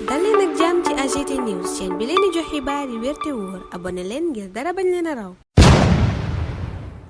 dal leen ak jàmm ci AGT News chaîne bi leen di jox xibaar yi wér te wóor abonné leen ngir dara bañ leen a raw.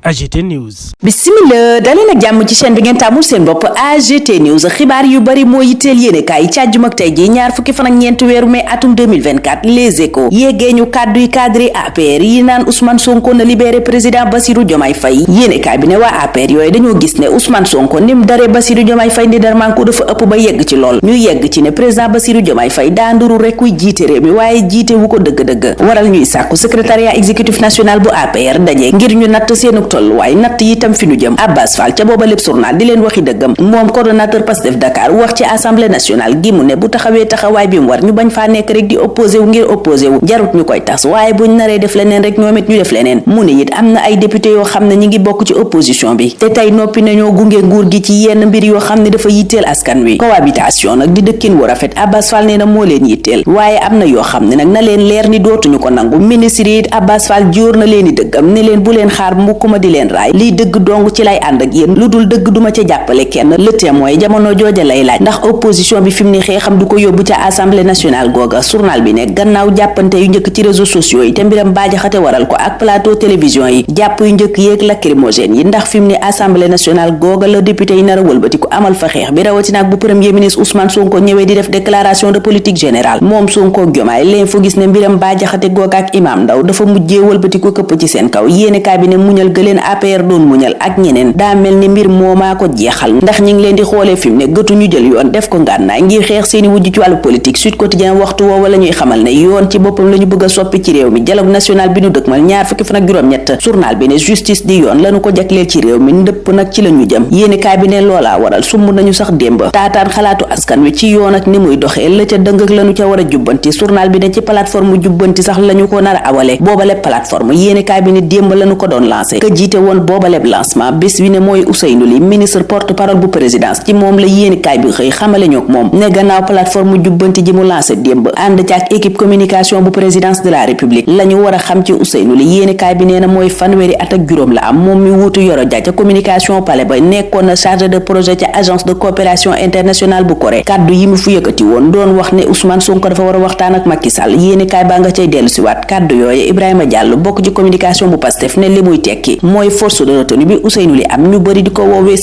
AGT News. Bismillah daleen ak jàmm ci chaîne bi ngeen tàmmul seen bopp AGT News xibaar yu bari moo yitteel yéenekaay yi ci àjjuma ak tey ji ñaar fukki fan ak ñeent weeru mai atum 2024 Les Échos yeggee ñu kàddu yi cadre APR yi naan Ousmane Sonko na libéré président Bassirou Diomaye Faye yéenekaay bi ne waa APR yooyu dañoo gis ne Ousmane Sonko nim daree Bassirou Diomaye Faye ndi dar manko dafa ëpp ba yegg ci lool ñu yegg ci ne président Bassirou Diomaye Faye daa nduru rek kuy jiite réew mi waaye jiite wu ko dëgg-dëgg waral ñuy sàkku secrétariat exécutif national bu APR daje ngir ñu natt seenu tolluwaay natt itam fi ñu jëm Abbas Fall ca booba lépp journal di leen waxi dëggam moom coordonnateur Pastef Dakar wax ci assemblée nationale gi mu ne bu taxawee taxawaay bi mu war ñu bañ faa nekk rek di opposé wu ngir opposé wu jarut ñu koy tas waaye buñ naree def leneen rek ñoom it ñu def leneen mu ne it am na ay député yoo xam ne ñi ngi bokk ci opposition bi te tey noppi nañoo gunge nguur gi ci yenn mbir yoo xam ne dafa yitteel askan wi cohabitation nag di dëkkin wu rafet Abbas Fall nee na moo leen yitteel waaye am na yoo xam ne nag na leen leer ni dootuñu ko nangu ministre yi it Abbas Fall jóor na leen i dëggam ne leen bu leen xaar mukkuma di leen raay lii dëgg dong ci lay ànd ak yéen lu dul dëgg duma ca jàppale kenn Le Témoin jamono jooja lay laaj ndax opposition bi fi mu ne xeexam du ko yóbbu ca assemblée nationale googa journal bi ne gannaaw jàppante yu njëkk ci réseaux sociaux yi te mbiram baajaxate waral ko ak plateau télévision yi jàpp yu njëkk yeeg lacrymogène yi ndax fi mu ne assemblée nationale googa la député yi nar a wëlbati ko amal fa xeex bi rawatina ak bu premier ministre Ousmane Sonko ñëwee di def déclaration de politique générale moom Sonko Diomaye leen fa gis ne mbiram baajaxate googa ak Imam Ndaw dafa mujjee wëlbati ko këpp ci seen kaw yéene kaay bi ne muñal gëleen APR doon muñal ak ñeneen daa mel ni mbir moomaa ko jeexal ndax ñi ngi leen di xoolee fi mu ne gëtu ñu jël yoon def ko ngànnaay ngir xeex seeni wujj ci wàllu politique Sud Quotidien waxtu woowa la ñuy xamal ne yoon ci boppam la ñu bëgg a soppi ci réew mi dialogue national bi ñu dëkkmal ñaar fukki fan ak juróom-ñett journal bi ne justice di yoon lañu ko jagleel ci réew mi ndëpp nag ci la ñu jëm yéenekaay bi ne loolaa waral sumb nañu sax démb taataan xalaatu askan wi ci yoon ak ni muy doxee la ca dëng ak lañu ca war a jubbanti journal bi ne ci plateforme jubbanti sax lañu ko nar a awale boobaleb plateforme yéenekaay bi ne démb lañu ko doon lancé ka jiite woon boobaleb lancement bés bi ne mooy Ousseynou Ly ministre porte-parole bu présidence ci moom la yéenekaay bi xëy xamale ñook moom ne gannaaw plateforme jubbanti ji mu lancé démb ànd ci ak équipe communication bu présidence de la république lañu war a xam ci Ousseynou Ly yéenekaay bi nee na mooy fanweeri at ak juróom la am moom mi wuutu Yoro Dia ca communication palais ba nekkoon na chargé de projet ca agence de coopération internationale bu Corée kaddu yi mu fu yëkkati woon doon wax ne Ousmane Sonko dafa war a waxtaan ak Macky Sall yéenekaay baa nga cay dellu si waat kaddu yooyu Ibrahima Diallo bokk ci communication bu Pastef ne li muy tekki mooy force de retenue bi Ousseynou Ly am ñu bari di ko woowee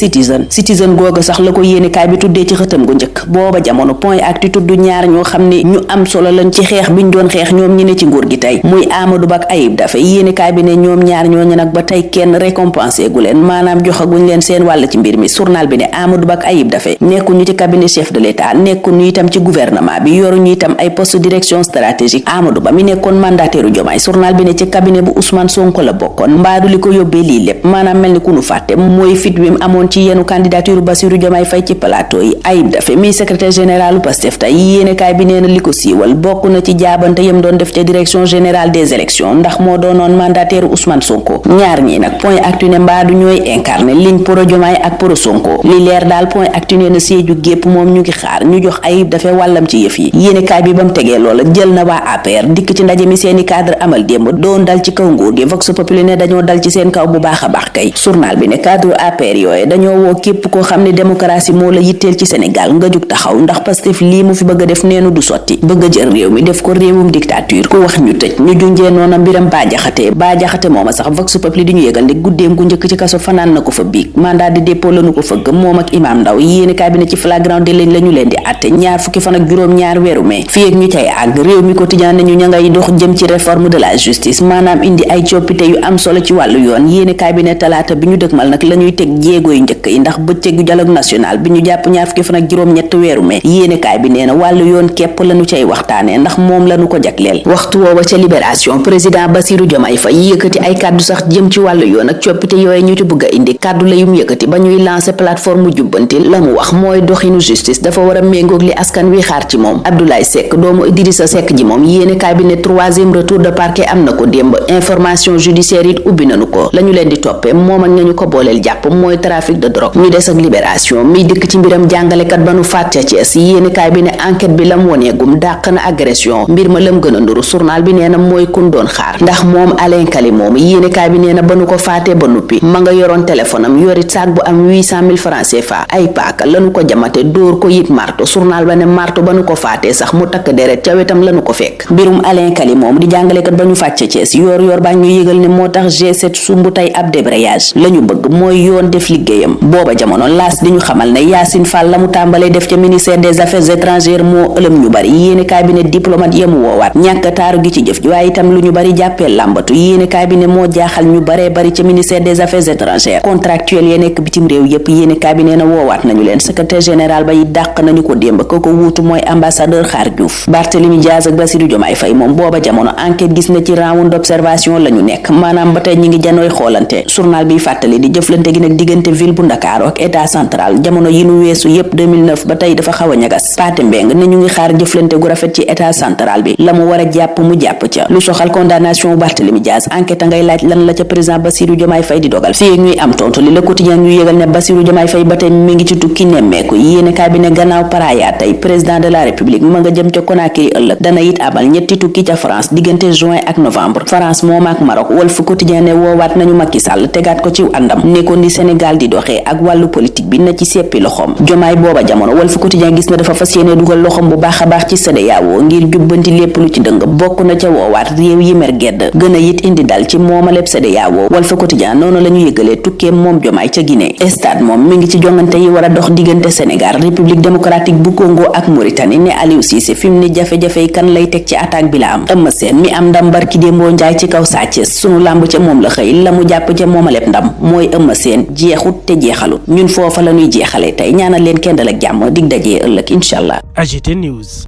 citizen googa sax la ko yéenekaay bi tuddee ci xëtam gu njëkk booba jamono point actu tudd ñaar ñoo xam ne ñu am solo lañ ci xeex biñ doon xeex ñoom ñi ne ci nguur gi tey muy Amadou Ba ak Ayib Daffé yéenekaay bi ne ñoom ñaar ñooñu nag ba tey kenn récompensé gu leen maanaam joxaguñ leen seen wàll ci mbir mi journal bi ne Amadou Ba ak Ayib Daffé nekkuñu ci cabinet chef de l'État nekkuñu itam ci gouvernement bi yoruñu itam ay poste direction stratégique Amadou Ba mi nekkoon mandataire Diomaye journal bi ne ci cabinet bu Ousmane Sonko la bokkoon mbaadu li ko yóbbee lii lépp maanaam mel ni ku nu fàtte mooy fit wi mu amoon ci yenu candidature Bassirou Diomaye Faye ci plateau yi Ayib Daffé mi secrétaire général Pastef tey yéenekaay bi nee na li ko siiwal bokk na ci jaabante yam doon def ca direction générale des élections ndax moo doonoon mandataire Ousmane Sonko ñaar ñi nag point actu ne mbaadu ñooy incarné ligne pro Diomaye ak pro Sonko li leer daal point actu ne na siège gépp moom ñu ngi xaar ñu jox Ayib Daffé wàllam ci yëf yi yéenekaay bi ba mu tegee loola jël na waa APR dikk ci ndaje mi seeni cadre amal démb doon dal ci kaw nguur gi Vox Populi ne dañoo dal ci seen kaw bu baax a baax kay journal bi ne cadre APR yooyu dañoo woo képp koo xam ne démocratie moo la yitteel ci Sénégal nga jug taxaw ndax Pastef lii mu fi bëgg a def neenu du sotti bëgg a jël réew mi def ko réewum dictature ku wax ñu tëj ñu junjee noona mbiram baajaxate mooma sax Vox Populi di ñu yëgal ne guddeem gu njëkk ci kaso fanaan na ko fa biig mandat de dépôt lañu ko fëgg moom ak Imam Ndaw yéenekaay bi ne ci flagrant délit lañu leen di àtte ñaar fukki fan ak juróom ñaar weeru mai fii ak ñu cay àgg réew mi quotidien nañu ña ngay dox jëm ci réforme de la justice maanaam indi ay coppite yu am solo ci wàllu yoon yéenekaay bi ne talaata bi ñu dëgmal nag la ñuy teg jéego yu njëkk yi ndax bëccëgu dialogue national bi ñu jàpp ñaar fukki fan ak juróom ñett weeru mai yéenekaay bi nee na wàllu yoon képp lañu cay waxtaane ndax moom lañu ko jagleel waxtu woowa ca libération président Bassirou Diomaye Faye yëkkati ay kàddu sax jëm ci wàllu yoon ak coppite yooyu ñu ci bëgg a indi kàddu la yum yëkkati ba ñuy lancer plateforme jubbanti la mu wax mooy doxinu justice dafa war a méngoog li askan wi xaar ci moom Abdoulaye Seck doomu Idrissa Seck ji moom yéenekaay bi ne troisième retour de parquet am na ko démb information judiciaire it ubbi nañu ko ñu leen di toppee moom ak ñañu ko booleel jàpp mooy trafic de drogue. ñu des ak libération mi dikk ci mbiram jàngalekat ba nu fàtte Thiès yéenekaay bi ne enquête bi lam woneegum dàq na agression mbir ma lam gën a nduru journal bi nee na mooy kun doon xaar ndax moom Alain Kali moom yéenekaay bi nee na ba nu ko faatee ba nuppi ma nga yoroon téléphone am yorit saak bu am 800 000 francs CFA ay paaka lanu ko jamate dóor ko yit marto journal ba ne marto ba nu ko faatee sax mu takk deret ca wetam lanu ko fekk mbirum Alain Kali moom di jàngalekat ba ñu fàcce Thiès yor baa ñu yëgal ne moo tax G7 sumbu tey ab débrayage lañu bëgg mooy yoon def liggéeyam booba jamono laas di ñu xamal ne Yacine Fall la mu tàmbalee def ca ministère des affaires étrangères moo ëlëm ñu bari yéene cabinet diplomate yemu woowaat ñàkk taaru gi ci jëf ji waaye itam lu ñu bari jàppee làmbatu yéene cabinet moo jaaxal ñu baree bari ca ministère des affaires étrangères contractuel ya nekk bitim réew yépp yéene cabinet na woowaat nañu leen secrétaire général ba yi dàq nañu ko démb ko wuutu mooy ambassadeur Khar Diouf Barthélémy Diaz ak Bassirou Diomaye Faye moom booba jamono enquête gis na ci round d'observation la ñu nekk maanaam ba tey ñi ngi janooy xoolante journal bi fàttali di jëflante gi nag diggante ville bu Ndakaaru ak état central jamono yi nu weesu yépp 2009 ba tey dafa xaw a ñagas Paate Mbeng ne ñu ngi xaar jëflante gu rafet ci état central bi la mu war a jàpp mu jàpp ca lu soxal condamnation Barthélémy Diaz enquête ngay laaj lan la ca président Bassirou Diomaye Faye di dogal fii ñuy am tontu li Le Quotidien ñu yëgal ne Bassirou Diomaye Faye ba tey mi ngi ci tukki nemmeeku yéene kaay bi ne gannaaw paraaya tey président de la république ma nga jëm ca Conakry ëllëg dana it amal ñetti tukki ca France diggante juin ak novembre France moom ak Maroc Walf Quotidien ne woowaat nañu Macky Sall tegaat ko ci àndam ne ko ni Sénégal di doxee ak wàllu politique bi na ci seppi loxoom Diomaye booba jamono Walf Quotidien gis na dafa fas yéene dugal loxoom bu baax a baax ci CEDEAO ngir jubbanti lépp lu ci dëng bokk na ca woowaat réew yi mer gedd gën a it indi dal ci moomaleb CEDEAO Walf Quotidien noonu la ñu yëgalee tukkee moom Diomaye ca Guinée stade moom mi ngi ci jongante yi war a dox diggante Sénégal République démocratique bu Congo ak Mauritanie ne Aliou Cissé fi mu ne jafe-jafe yi kan lay teg ci attaque bi la am Eumeu Sène mi am ndam barki démboo njaay ci kaw Sa Thiès sunu làmb ca moom la xëy la mu jàpp ca moomaleb ndam mooy Eumeu Sène jeexut te jeexalut ñun foofa la ñuy jeexale tey ñaanal leen kenn dal ak jàmm dig dajee ëllëg incha allah. AGT News.